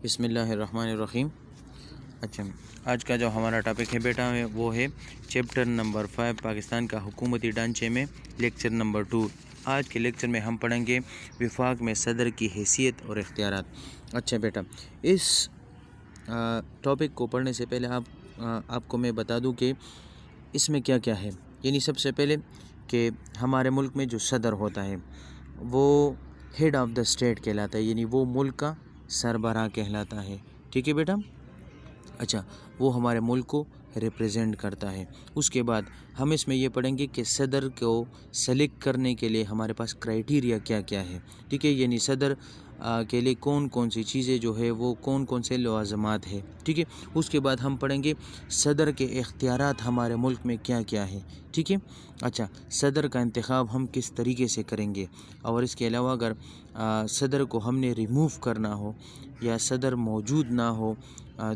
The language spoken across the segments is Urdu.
بسم اللہ الرحمن الرحیم۔ اچھا، آج کا جو ہمارا ٹاپک ہے بیٹا وہ ہے چیپٹر نمبر 5 پاکستان کا حکومتی ڈھانچے میں لیکچر نمبر 2۔ آج کے لیکچر میں ہم پڑھیں گے وفاق میں صدر کی حیثیت اور اختیارات۔ اچھا بیٹا، اس ٹاپک کو پڑھنے سے پہلے آپ کو میں بتا دوں کہ اس میں کیا کیا ہے۔ یعنی سب سے پہلے کہ ہمارے ملک میں جو صدر ہوتا ہے وہ ہیڈ آف دا اسٹیٹ کہلاتا ہے، یعنی وہ ملک کا سربراہ کہلاتا ہے۔ ٹھیک ہے بیٹا؟ اچھا، وہ ہمارے ملک کو ریپریزنٹ کرتا ہے۔ اس کے بعد ہم اس میں یہ پڑھیں گے کہ صدر کو سلیکٹ کرنے کے لیے ہمارے پاس کرائیٹیریا کیا کیا ہے۔ ٹھیک ہے، یعنی صدر کے لیے کون کون سی چیزیں جو ہے وہ کون کون سے لوازمات ہیں۔ ٹھیک ہے، اس کے بعد ہم پڑھیں گے صدر کے اختیارات ہمارے ملک میں کیا کیا ہے۔ ٹھیک ہے، اچھا، صدر کا انتخاب ہم کس طریقے سے کریں گے، اور اس کے علاوہ اگر صدر کو ہم نے ریموو کرنا ہو یا صدر موجود نہ ہو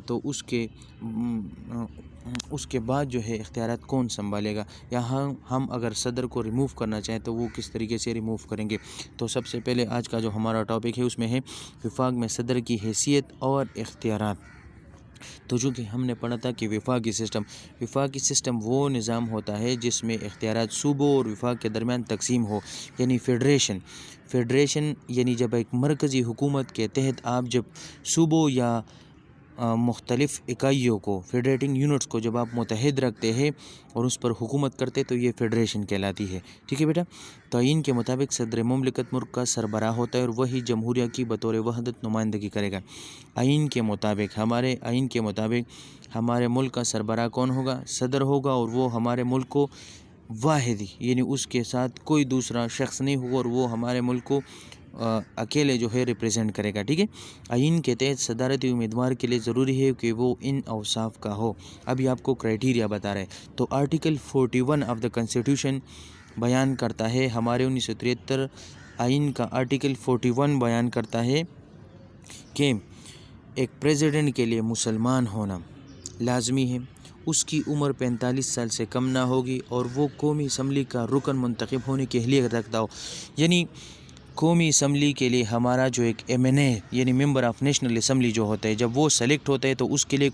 تو اس کے بعد جو ہے اختیارات کون سنبھالے گا، یا ہم اگر صدر کو ریموو کرنا چاہیں تو وہ کس طریقے سے ریموو کریں گے۔ تو سب سے پہلے آج کا جو ہمارا ٹاپک ہے اس میں ہے وفاق میں صدر کی حیثیت اور اختیارات۔ تو چونکہ ہم نے پڑھا تھا کہ وفاقی سسٹم وہ نظام ہوتا ہے جس میں اختیارات صوبوں اور وفاق کے درمیان تقسیم ہو، یعنی فیڈریشن یعنی جب ایک مرکزی حکومت کے تحت آپ جب صوبوں یا مختلف اکائیوں کو، فیڈریٹنگ یونٹس کو جب آپ متحد رکھتے ہیں اور اس پر حکومت کرتے تو یہ فیڈریشن کہلاتی ہے۔ ٹھیک ہے بیٹا؟ تعین کے مطابق صدر مملکت ملک کا سربراہ ہوتا ہے اور وہی جمہوریہ کی بطور وحدت نمائندگی کرے گا۔ ہمارے آئین کے مطابق ہمارے ملک کا سربراہ کون ہوگا؟ صدر ہوگا، اور وہ ہمارے ملک کو واحد یعنی اس کے ساتھ کوئی دوسرا شخص نہیں ہوگا، اور وہ ہمارے ملک کو اکیلے جو ہے ریپریزنٹ کرے گا۔ ٹھیک ہے، آئین کے تحت صدارتی امیدوار کے لیے ضروری ہے کہ وہ ان اوصاف کا ہو۔ ابھی آپ کو کرائیٹیریا بتا رہے ہیں۔ تو آرٹیکل 41 آف دا کنسٹیٹیوشن بیان کرتا ہے، ہمارے 1973 آئین کا آرٹیکل 41 بیان کرتا ہے کہ ایک پریزیڈنٹ کے لیے مسلمان ہونا لازمی ہے، اس کی عمر 45 سال سے کم نہ ہوگی، اور وہ قومی اسمبلی کا رکن منتخب ہونے کی اہلیت رکھتا ہو۔ یعنی قومی اسمبلی کے لیے ہمارا جو ایک MNA یعنی ممبر آف نیشنل اسمبلی جو ہوتا ہے، جب وہ سلیکٹ ہوتا ہے تو اس کے لیے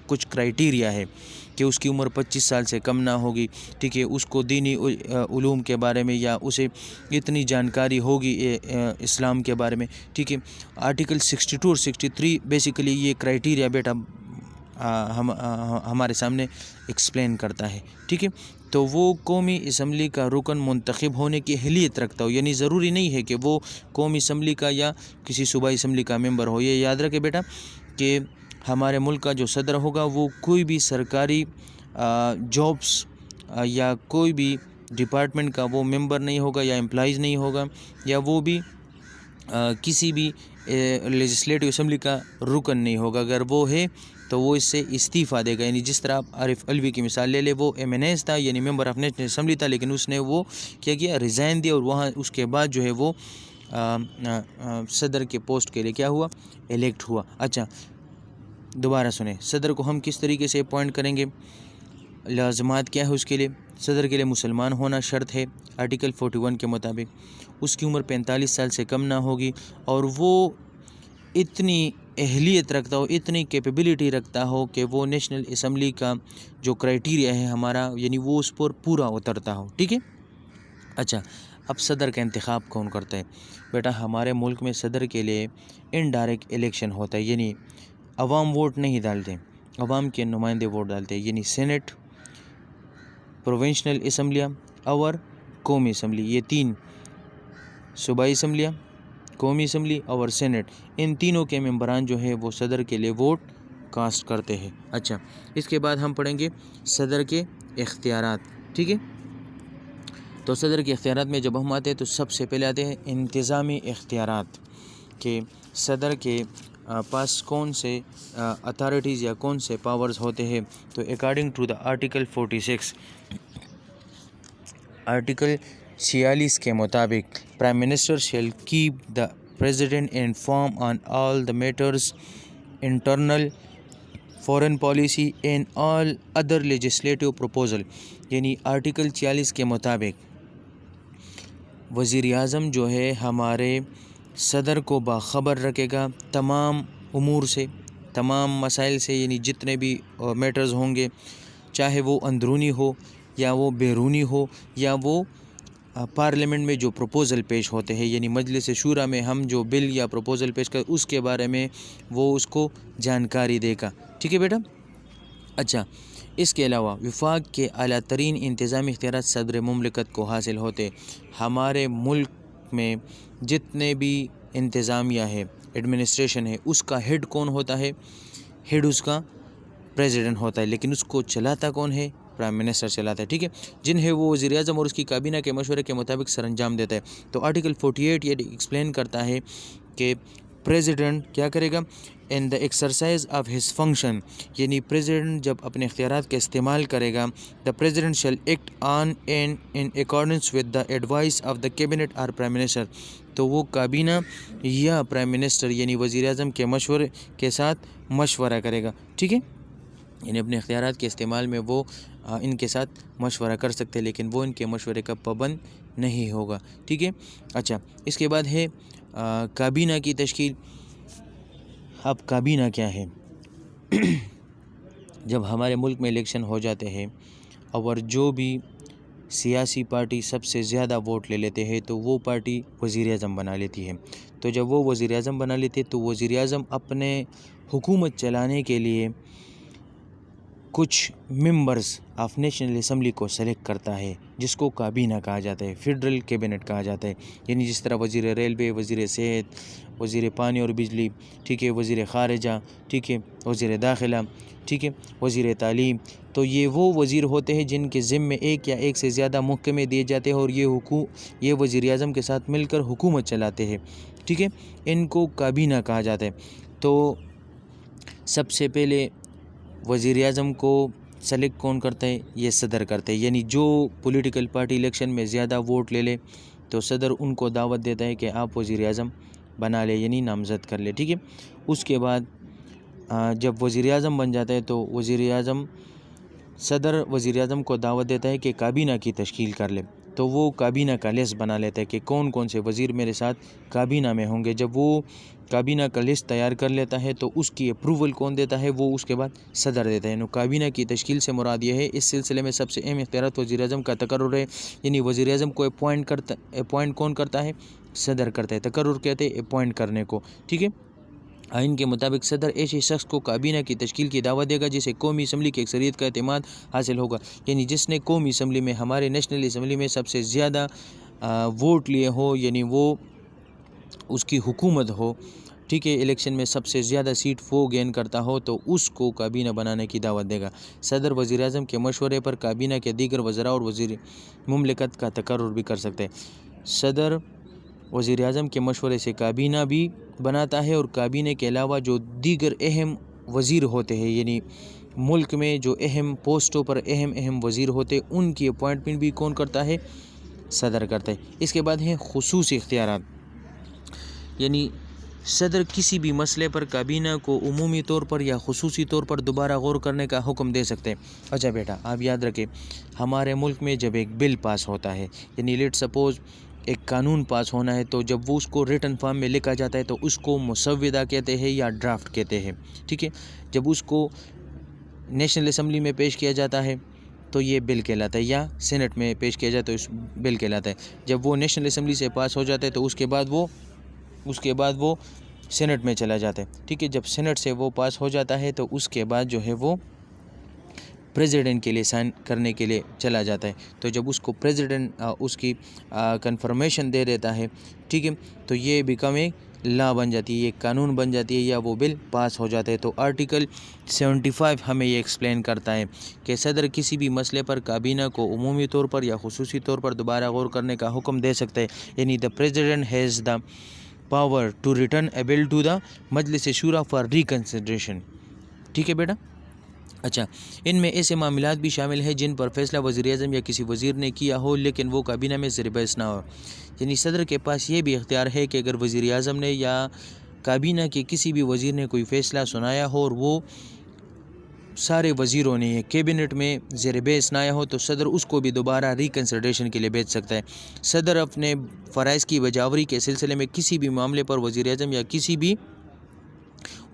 کچھ کرائیٹیریا ہے کہ اس کی عمر 25 سال سے کم نہ ہوگی۔ ٹھیک ہے، اس کو دینی علوم کے بارے میں یا اسے اتنی جانکاری ہوگی اسلام کے بارے میں۔ ٹھیک ہے، آرٹیکل 62 اور 63 بیسیکلی یہ کرائیٹیریا بیٹا ہمارے سامنے ایکسپلین کرتا ہے۔ ٹھیک ہے، تو وہ قومی اسمبلی کا رکن منتخب ہونے کی اہلیت رکھتا ہو، یعنی ضروری نہیں ہے کہ وہ قومی اسمبلی کا یا کسی صوبائی اسمبلی کا ممبر ہو۔ یہ یاد رکھے بیٹا کہ ہمارے ملک کا جو صدر ہوگا وہ کوئی بھی سرکاری جابس یا کوئی بھی ڈپارٹمنٹ کا وہ ممبر نہیں ہوگا یا امپلائیز نہیں ہوگا، یا وہ بھی کسی بھی لیجسلیٹو اسمبلی کا رکن نہیں ہوگا۔ اگر وہ ہے تو وہ اس سے استعفیٰ دے گا۔ یعنی جس طرح آپ عارف علوی کی مثال لے لے، وہ MNA تھا یعنی ممبر آف نیشنل اسمبلی تھا، لیکن اس نے وہ کیا کیا، ریزائن دیا، اور وہاں اس کے بعد جو ہے وہ صدر کے پوسٹ کے لیے کیا ہوا، الیکٹ ہوا۔ اچھا، دوبارہ سنیں، صدر کو ہم کس طریقے سے اپوائنٹ کریں گے، لازمات کیا ہے اس کے لیے؟ صدر کے لیے مسلمان ہونا شرط ہے آرٹیکل 41 کے مطابق، اس کی عمر 45 سال سے کم نہ ہوگی، اور وہ اتنی اہلیت رکھتا ہو، اتنی کیپیبلٹی رکھتا ہو کہ وہ نیشنل اسمبلی کا جو کرائیٹیریا ہے ہمارا، یعنی وہ اس پر پورا اترتا ہو۔ ٹھیک ہے، اچھا، اب صدر کا انتخاب کون کرتا ہے؟ بیٹا ہمارے ملک میں صدر کے لیے انڈائریکٹ الیکشن ہوتا ہے، یعنی عوام ووٹ نہیں ڈالتے، عوام کے نمائندے ووٹ ڈالتے ہیں، یعنی سینٹ، پروونشنل اسمبلیاں اور قومی اسمبلی، یہ 3 صوبائی اسمبلیاں، قومی اسمبلی اور سینٹ، ان تینوں کے ممبران جو ہے وہ صدر کے لیے ووٹ کاسٹ کرتے ہیں۔ اچھا، اس کے بعد ہم پڑھیں گے صدر کے اختیارات۔ ٹھیک ہے، تو صدر کے اختیارات میں جب ہم آتے ہیں تو سب سے پہلے آتے ہیں انتظامی اختیارات، کہ صدر کے پاس کون سے اتھارٹیز یا کون سے پاورز ہوتے ہیں۔ تو according to the article 46 article 46 کے مطابق prime minister shall keep the president inform on all the matters internal foreign policy and all other legislative proposal, یعنی آرٹیکل 46 کے مطابق وزیر اعظم جو ہے ہمارے صدر کو باخبر رکھے گا تمام امور سے، تمام مسائل سے، یعنی جتنے بھی میٹرز ہوں گے، چاہے وہ اندرونی ہو یا وہ بیرونی ہو یا وہ پارلیمنٹ میں جو پروپوزل پیش ہوتے ہیں، یعنی مجلس شورا میں ہم جو بل یا پروپوزل پیش کریں اس کے بارے میں وہ اس کو جانکاری دے گا. ٹھیک ہے بیٹا. اچھا، اس کے علاوہ وفاق کے اعلیٰ ترین انتظامی اختیارات صدر مملکت کو حاصل ہوتے. ہمارے ملک میں جتنے بھی انتظامیہ ہے، ایڈمنسٹریشن ہے، اس کا ہیڈ کون ہوتا ہے؟ ہیڈ اس کا پریزیڈنٹ ہوتا ہے، لیکن اس کو چلاتا کون ہے؟ پرائم منسٹر چلاتا ہے. ٹھیک ہے، جنہیں وہ وزیر اعظم اور اس کی کابینہ کے مشورے کے مطابق سر انجام دیتا ہے. تو آرٹیکل 48 یہ ایکسپلین کرتا ہے کہ پریزیڈنٹ کیا کرے گا؟ In the exercise of his function, یعنی پریزیڈنٹ جب اپنے اختیارات کا استعمال کرے گا، the president shall act on and in accordance with the advice of the cabinet اور پرائم منسٹر. تو وہ کابینہ یا پرائم منسٹر یعنی وزیر اعظم کے مشورے کے ساتھ مشورہ کرے گا. ٹھیک ہے، یعنی اپنے اختیارات کے استعمال میں وہ ان کے ساتھ مشورہ کر سکتے، لیکن وہ ان کے مشورے کا پابند نہیں ہوگا. ٹھیک ہے. اچھا، اس کے بعد ہے کابینہ کی تشکیل. اب کابینہ کیا ہے؟ جب ہمارے ملک میں الیکشن ہو جاتے ہیں اور جو بھی سیاسی پارٹی سب سے زیادہ ووٹ لے لیتے ہیں تو وہ پارٹی وزیر اعظم بنا لیتی ہے. تو جب وہ وزیر اعظم بنا لیتے تو وزیر اعظم اپنے حکومت چلانے کے لیے کچھ ممبرز آف نیشنل اسمبلی کو سلیکٹ کرتا ہے، جس کو کابینہ کہا جاتا ہے، فیڈرل کیبنٹ کہا جاتا ہے. یعنی جس طرح وزیر ریلوے، وزیر صحت، وزیر پانی اور بجلی، ٹھیک ہے، وزیر خارجہ، ٹھیک ہے، وزیر داخلہ، ٹھیک ہے، وزیر تعلیم. تو یہ وہ وزیر ہوتے ہیں جن کے ذمے ایک یا ایک سے زیادہ محکمے دیے جاتے ہیں اور یہ وزیر اعظم کے ساتھ مل کر حکومت چلاتے ہیں. ٹھیک ہے، ان کو کابینہ کہا جاتا ہے. تو سب سے پہلے وزیر اعظم کو سلیکٹ کون کرتا ہے؟ یہ صدر کرتا ہے. یعنی جو پولیٹیکل پارٹی الیکشن میں زیادہ ووٹ لے لے تو صدر ان کو دعوت دیتا ہے کہ آپ وزیر اعظم بنا لے، یعنی نامزد کر لے. ٹھیک ہے. اس کے بعد جب وزیر اعظم بن جاتا ہے تو صدر وزیر اعظم کو دعوت دیتا ہے کہ کابینہ کی تشکیل کر لے. تو وہ کابینہ کا لسٹ بنا لیتا ہے کہ کون کون سے وزیر میرے ساتھ کابینہ میں ہوں گے. جب وہ کابینہ کا لسٹ تیار کر لیتا ہے تو اس کی اپروول کون دیتا ہے؟ وہ اس کے بعد صدر دیتا ہے. یعنی کابینہ کی تشکیل سے مراد یہ ہے، اس سلسلے میں سب سے اہم اختیارات وزیر اعظم کا تقرر ہے. یعنی وزیر اعظم کو اپوائنٹ کون کرتا ہے؟ صدر کرتا ہے. تقرر کہتے ہیں اپوائنٹ کرنے کو. ٹھیک ہے. آئین کے مطابق صدر ایسے شخص کو کابینہ کی تشکیل کی دعوت دے گا جسے قومی اسمبلی کی اکثریت کا اعتماد حاصل ہوگا. یعنی جس نے قومی اسمبلی میں، ہمارے نیشنل اسمبلی میں سب سے زیادہ ووٹ لیے ہو، یعنی وہ اس کی حکومت ہو. ٹھیک ہے، الیکشن میں سب سے زیادہ سیٹ وہ گین کرتا ہو تو اس کو کابینہ بنانے کی دعوت دے گا. صدر وزیر اعظم کے مشورے پر کابینہ کے دیگر وزراء اور وزیر مملکت کا تقرر بھی کر سکتے ہیں. صدر وزیر اعظم کے مشورے سے کابینہ بھی بناتا ہے، اور کابینہ کے علاوہ جو دیگر اہم وزیر ہوتے ہیں، یعنی ملک میں جو اہم پوسٹوں پر اہم وزیر ہوتے ہیں، ان کی اپوائنٹمنٹ بھی کون کرتا ہے؟ صدر کرتا ہے. اس کے بعد ہیں خصوصی اختیارات. یعنی صدر کسی بھی مسئلے پر کابینہ کو عمومی طور پر یا خصوصی طور پر دوبارہ غور کرنے کا حکم دے سکتے ہیں. اچھا بیٹا، آپ یاد رکھیں، ہمارے ملک میں جب ایک بل پاس ہوتا ہے، یعنی لیٹ سپوز ایک قانون پاس ہونا ہے، تو جب وہ اس کو ریٹن فارم میں لکھا جاتا ہے تو اس کو مسودہ کہتے ہیں یا ڈرافٹ کہتے ہیں. ٹھیک ہے. جب اس کو نیشنل اسمبلی میں پیش کیا جاتا ہے تو یہ بل کہلاتا ہے، یا سینٹ میں پیش کیا جاتا ہے تو اس بل کہلاتا ہے. جب وہ نیشنل اسمبلی سے پاس ہو جاتا ہے تو اس کے بعد وہ سینٹ میں چلا جاتا ہے. ٹھیک ہے. جب سینٹ سے وہ پاس ہو جاتا ہے تو اس کے بعد جو ہے وہ پریزیڈنٹ کے لیے سائن کرنے کے لیے چلا جاتا ہے. تو جب اس کو پریزیڈنٹ اس کی کنفرمیشن دے دیتا ہے، ٹھیک ہے، تو یہ بیکم ایک لا بن جاتی ہے، یہ قانون بن جاتی ہے، یا وہ بل پاس ہو جاتا ہے. تو آرٹیکل 75 ہمیں یہ ایکسپلین کرتا ہے کہ صدر کسی بھی مسئلے پر کابینہ کو عمومی طور پر یا خصوصی طور پر دوبارہ غور کرنے کا حکم دے سکتا ہے. یعنی the president has the power to return a bill to the Majlis Shura for ریکنسیڈریشن. ٹھیک ہے بیٹا. اچھا، ان میں ایسے معاملات بھی شامل ہیں جن پر فیصلہ وزیر اعظم یا کسی وزیر نے کیا ہو لیکن وہ کابینہ میں زیر بحث نہ ہو. یعنی صدر کے پاس یہ بھی اختیار ہے کہ اگر وزیر اعظم نے یا کابینہ کے کسی بھی وزیر نے کوئی فیصلہ سنایا ہو اور وہ سارے وزیروں نے کیبنٹ میں زیر بحث نہ آیا ہو تو صدر اس کو بھی دوبارہ ریکنسیڈریشن کے لیے بھیج سکتا ہے. صدر اپنے فرائض کی بجاوری کے سلسلے میں کسی بھی معاملے پر وزیر اعظم یا کسی بھی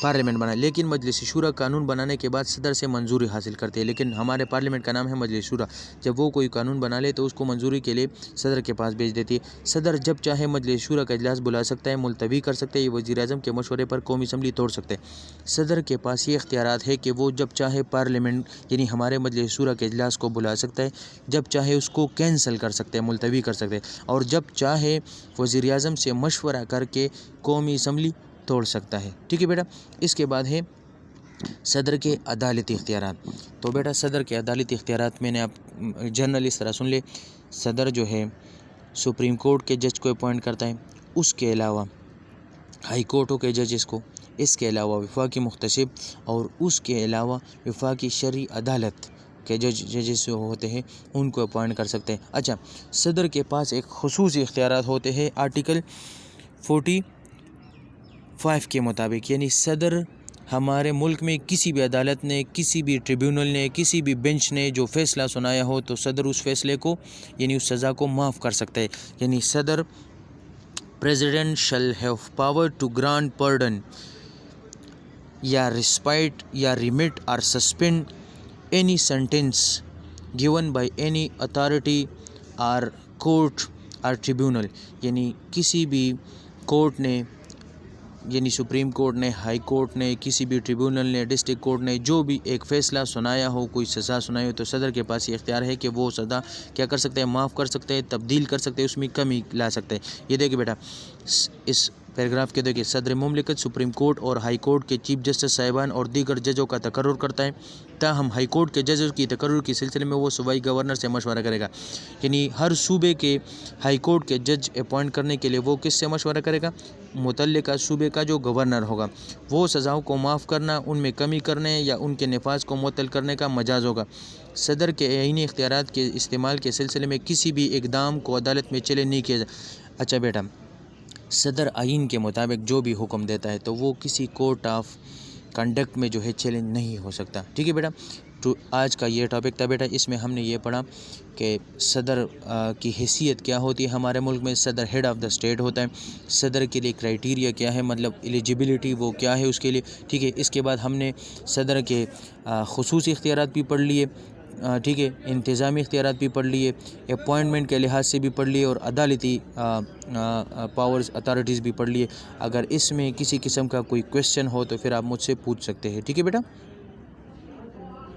پارلیمنٹ بنائے، لیکن مجلس شورا قانون بنانے کے بعد صدر سے منظوری حاصل کرتے ہیں، لیکن ہمارے پارلیمنٹ کا نام ہے مجلس شورا۔ جب وہ کوئی قانون بنا لے تو اس کو منظوری کے لیے صدر کے پاس بھیج دیتی ہے۔ صدر جب چاہے مجلس شورا کا اجلاس بلا سکتا ہے، ملتوی کر سکتے ہیں، یہ وزیر اعظم کے مشورے پر قومی اسمبلی توڑ سکتے ہیں۔ صدر کے پاس یہ اختیارات ہے کہ وہ جب چاہے پارلیمنٹ یعنی ہمارے مجلس شورا کے اجلاس کو بلا سکتا ہے، جب چاہے اس کو کینسل کر سکتے ہیں، ملتوی کر سکتے ہیں، اور جب چاہے وزیر اعظم سے مشورہ کر کے قومی اسمبلی توڑ سکتا ہے۔ ٹھیک ہے بیٹا، اس کے بعد ہے صدر کے عدالتی اختیارات۔ تو بیٹا صدر کے عدالتی اختیارات میں نے آپ جنرل اس طرح سن لے، صدر جو ہے سپریم کورٹ کے جج کو اپوائنٹ کرتا ہے، اس کے علاوہ ہائی کورٹوں کے ججز کو، اس کے علاوہ وفاقی مختصب، اور اس کے علاوہ وفاقی شرعی عدالت کے ججز جو ہوتے ہیں ان کو اپوائنٹ کر سکتے ہیں۔ اچھا، صدر کے پاس ایک خصوصی اختیارات ہوتے ہیں آرٹیکل 45 کے مطابق، یعنی صدر ہمارے ملک میں کسی بھی عدالت نے، کسی بھی ٹریبیونل نے، کسی بھی بینچ نے جو فیصلہ سنایا ہو تو صدر اس فیصلے کو یعنی اس سزا کو معاف کر سکتا ہے۔ یعنی صدر president shall have power to grant pardon یا ریسپائٹ یا ریمٹ اور suspend any sentence given by any authority اور کورٹ اور ٹریبیونل، یعنی کسی بھی کورٹ نے، یعنی سپریم کورٹ نے، ہائی کورٹ نے، کسی بھی ٹریبیونل نے، ڈسٹرکٹ کورٹ نے جو بھی ایک فیصلہ سنایا ہو، کوئی سزا سنائی ہو، تو صدر کے پاس یہ اختیار ہے کہ وہ سزا کیا کر سکتے ہیں، معاف کر سکتے ہیں، تبدیل کر سکتے ہیں، اس میں کمی لا سکتے ہیں۔ یہ دیکھیں بیٹا اس پیراگراف کے دیکھیں، صدر مملکت سپریم کورٹ اور ہائی کورٹ کے چیف جسٹس صاحبان اور دیگر ججوں کا تقرر کرتا ہے، تاہم ہائی کورٹ کے ججوں کی تقرر کے سلسلے میں وہ صوبائی گورنر سے مشورہ کرے گا۔ یعنی ہر صوبے کے ہائی کورٹ کے جج اپوائنٹ کرنے کے لیے وہ کس سے مشورہ کرے گا؟ متعلقہ صوبے کا جو گورنر ہوگا۔ وہ سزاؤں کو معاف کرنا، ان میں کمی کرنے یا ان کے نفاذ کو معطل کرنے کا مجاز ہوگا۔ صدر کے آئینی اختیارات کے استعمال کے سلسلے میں کسی بھی اقدام کو عدالت میں چیلنج نہیں کیا جائے۔ اچھا بیٹا، صدر آئین کے مطابق جو بھی حکم دیتا ہے تو وہ کسی کورٹ آف کنڈکٹ میں جو ہے چیلنج نہیں ہو سکتا۔ ٹھیک ہے بیٹا، تو آج کا یہ ٹاپک تھا بیٹا، اس میں ہم نے یہ پڑھا کہ صدر کی حیثیت کیا ہوتی ہے ہمارے ملک میں۔ صدر ہیڈ آف دا اسٹیٹ ہوتا ہے۔ صدر کے لیے کرائیٹیریا کیا ہے، مطلب ایلیجیبلٹی وہ کیا ہے اس کے لیے۔ ٹھیک ہے، اس کے بعد ہم نے صدر کے خصوصی اختیارات بھی پڑھ لیے، ٹھیک ہے، انتظامی اختیارات بھی پڑھ لیے، اپوائنٹمنٹ کے لحاظ سے بھی پڑھ لیے، اور عدالتی پاورز اتھارٹیز بھی پڑھ لیے۔ اگر اس میں کسی قسم کا کوئی کویسچن ہو تو پھر آپ مجھ سے پوچھ سکتے ہیں۔ ٹھیک ہے بیٹا۔